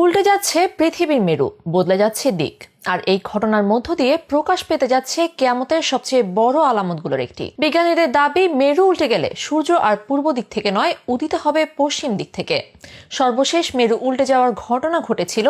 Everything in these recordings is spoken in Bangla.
উল্টে যাচ্ছে পৃথিবীর মেরু, বদলে যাচ্ছে দিক। আর এই ঘটনার মধ্য দিয়ে প্রকাশ পেতে যাচ্ছে কিয়ামতের সবচেয়ে বড় আলামতগুলোর একটি। বিজ্ঞানীদের দাবি, মেরু উল্টে গেলে সূর্য আর পূর্ব দিক থেকে নয়, উদিত হবে পশ্চিম দিক থেকে। সর্বশেষ মেরু উল্টে যাওয়ার ঘটনা ঘটেছিল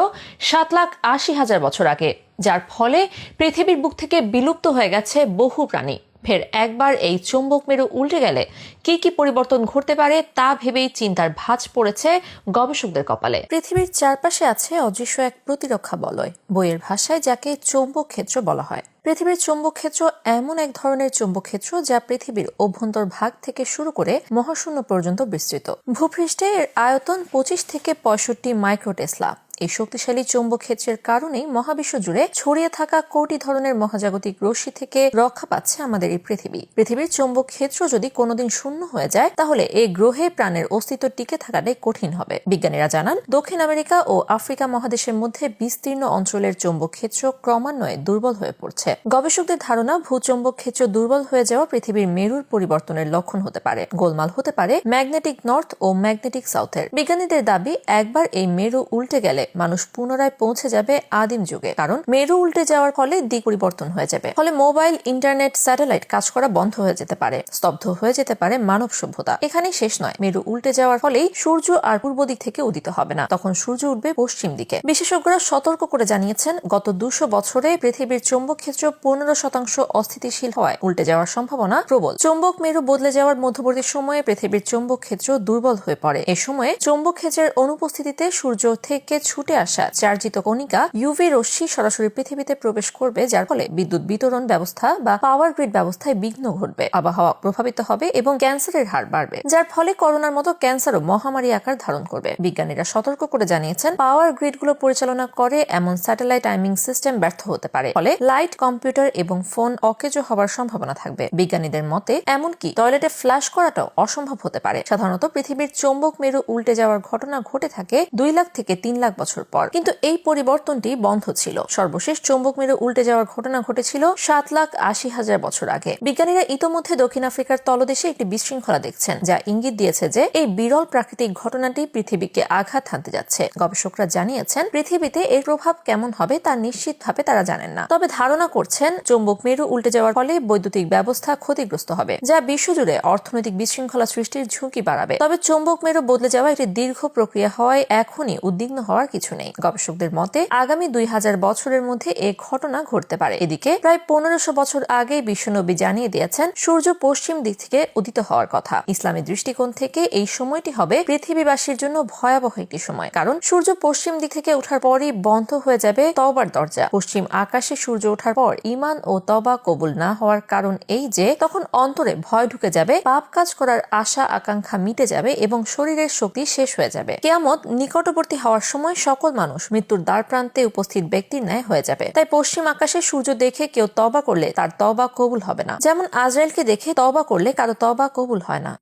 7,80,000 বছর আগে, যার ফলে পৃথিবীর বুক থেকে বিলুপ্ত হয়ে গেছে বহু প্রাণী। ফের একবার এই চৌম্বক মেরু উল্টে গেলে কি কি পরিবর্তন ঘটতে পারে তা ভেবেই চিন্তার ভাঁজ পড়েছে গবেষকদের কপালে। পৃথিবীর চারপাশে আছে অদৃশ্য এক প্রতিরক্ষা বলয়, বইয়ের ভাষায় যাকে চৌম্বক ক্ষেত্র বলা হয়। পৃথিবীর চৌম্বক ক্ষেত্র এমন এক ধরনের চৌম্বক ক্ষেত্র যা পৃথিবীর অভ্যন্তর ভাগ থেকে শুরু করে মহাশূন্য পর্যন্ত বিস্তৃত। ভূপৃষ্ঠে এর আয়তন 25 থেকে 65 মাইক্রোটেসলা। এই শক্তিশালী চৌম্বক ক্ষেত্রের কারণেই মহাবিশ্ব জুড়ে ছড়িয়ে থাকা কোটি ধরনের মহাজাগতিক রশ্মি থেকে রক্ষা পাচ্ছে আমাদের এই পৃথিবী। পৃথিবীর চৌম্বক ক্ষেত্র যদি কোনোদিন শূন্য হয়ে যায়, তাহলে এই গ্রহে প্রাণের অস্তিত্ব টিকে থাকাটাই কঠিন হবে। বিজ্ঞানীরা জানান, দক্ষিণ আমেরিকা ও আফ্রিকা মহাদেশের মধ্যে বিস্তীর্ণ অঞ্চলের চৌম্বক ক্ষেত্র ক্রমান্বয়ে দুর্বল হয়ে পড়ছে। গবেষকদের ধারণা, ভূচৌম্বক ক্ষেত্র দুর্বল হয়ে যাওয়া পৃথিবীর মেরুর পরিবর্তনের লক্ষণ হতে পারে। গোলমাল হতে পারে ম্যাগনেটিক নর্থ ও ম্যাগনেটিক সাউথের। বিজ্ঞানীদের দাবি, একবার এই মেরু উল্টে গেলে মানুষ পুনরায় পৌঁছে যাবে আদিম যুগে, কারণ মেরু উল্টে যাওয়ার ফলে দিক পরিবর্তন হয়ে যাবে। ফলে মোবাইল, ইন্টারনেট, স্যাটেলাইট কাজ করা বন্ধ হয়ে যেতে পারে, স্তব্ধ হয়ে যেতে পারে মানব সভ্যতা। এখানেই শেষ নয়, মেরু উল্টে যাওয়ার ফলেই সূর্য আর পূর্ব দিক থেকে উদিত হবে না, তখন সূর্য উঠবে পশ্চিম দিকে। বিশেষজ্ঞরা সতর্ক করে জানিয়েছেন, গত 200 বছরে পৃথিবীর চৌম্বক ক্ষেত্র 15% অস্থিতিশীল হওয়ায় উল্টে যাওয়ার সম্ভাবনা প্রবল। চৌম্বক মেরু বদলে যাওয়ার মধ্যবর্তী সময়ে পৃথিবীর চৌম্বক ক্ষেত্র দুর্বল হয়ে পড়ে। এ সময়ে চৌম্বক ক্ষেত্রের অনুপস্থিতিতে সূর্য থেকে ছুটে আসা চার্জিত কণিকা ইউভি রশ্মি সরাসরি পৃথিবীতে প্রবেশ করবে, যার ফলে বিদ্যুৎ বিতরণ ব্যবস্থা বা পাওয়ার গ্রিড ব্যবস্থায় বিঘ্ন ঘটবে, আবহাওয়া প্রভাবিত হবে এবং ক্যান্সারের হার বাড়বে, যার ফলে করোনার মতো ক্যান্সারও মহামারী আকার ধারণ করবে। বিজ্ঞানীরা সতর্ক করে জানিয়েছেন, পাওয়ার গ্রিডগুলো পরিচালনা করে এমন স্যাটেলাইট টাইমিং সিস্টেম ব্যর্থ হতে পারে, ফলে লাইট, কম্পিউটার এবং ফোন অকেজো হওয়ার সম্ভাবনা থাকবে। বিজ্ঞানীদের মতে, এমনকি টয়লেটে ফ্ল্যাশ করাটাও অসম্ভব হতে পারে। সাধারণত পৃথিবীর চৌম্বক মেরু উল্টে যাওয়ার ঘটনা ঘটে থাকে 2 লাখ থেকে 3 লাখ বছর পর, কিন্তু এই পরিবর্তনটি বন্ধ ছিল। সর্বশেষ চৌম্বক মেরু উল্টে যাওয়ার ঘটনা ঘটেছিল 7,80,000 বছর আগে। বিজ্ঞানীরা ইতোমধ্যে দক্ষিণ আফ্রিকার তলদেশে একটি বিশৃঙ্খলা দেখছেন, যা ইঙ্গিত দিয়েছে যে এই বিরল প্রাকৃতিক ঘটনাটি পৃথিবীকে আঘাত হানতে যাচ্ছে। গবেষকরা জানিয়েছেন, পৃথিবীতে এর প্রভাব কেমন হবে তা নিশ্চিতভাবে তারা জানেন না, তবে ধারণা করছেন চৌম্বক মেরু উল্টে যাওয়ার ফলে বৈদ্যুতিক ব্যবস্থা ক্ষতিগ্রস্ত হবে, যা বিশ্বজুড়ে অর্থনৈতিক বিশৃঙ্খলা সৃষ্টির ঝুঁকি বাড়াবে। তবে চৌম্বক মেরু বদলে যাওয়া একটি দীর্ঘ প্রক্রিয়া হওয়ায় এখনই উদ্বিগ্ন হওয়ার কিছু নেই। গবেষকদের মতে, আগামী 2000 বছরের মধ্যে এই ঘটনা ঘটতে পারে। এদিকে প্রায় 1500 বছর আগে বিশ্বনবী জানিয়ে দিয়েছেন, সূর্য পশ্চিম দিক থেকে উদিত হওয়ার কথা। ইসলামী দৃষ্টিকোণ থেকে এই সময়টি হবে পৃথিবীবাসীর জন্য ভয়াবহ একটি সময়, কারণ সূর্য পশ্চিম দিক থেকে ওঠার পরই বন্ধ হয়ে যাবে তওবার দরজা। পশ্চিম আকাশে সূর্য ওঠার পর ঈমান ও তওবা কবুল না হওয়ার কারণ এই যে, তখন অন্তরে ভয় ঢুকে যাবে, পাপ কাজ করার আশা আকাঙ্ক্ষা মিটে যাবে এবং শরীরের শক্তি শেষ হয়ে যাবে। কিয়ামত নিকটবর্তী হওয়ার সময় সকল মানুষ মৃত্যুর দ্বার প্রান্তে উপস্থিত ব্যক্তির ন্যায় হয়ে যাবে। তাই পশ্চিম আকাশে সূর্য দেখে কেউ তওবা করলে তার তওবা কবুল হবে না, যেমন আজরাইলকে দেখে তওবা করলে কারো তওবা কবুল হয় না।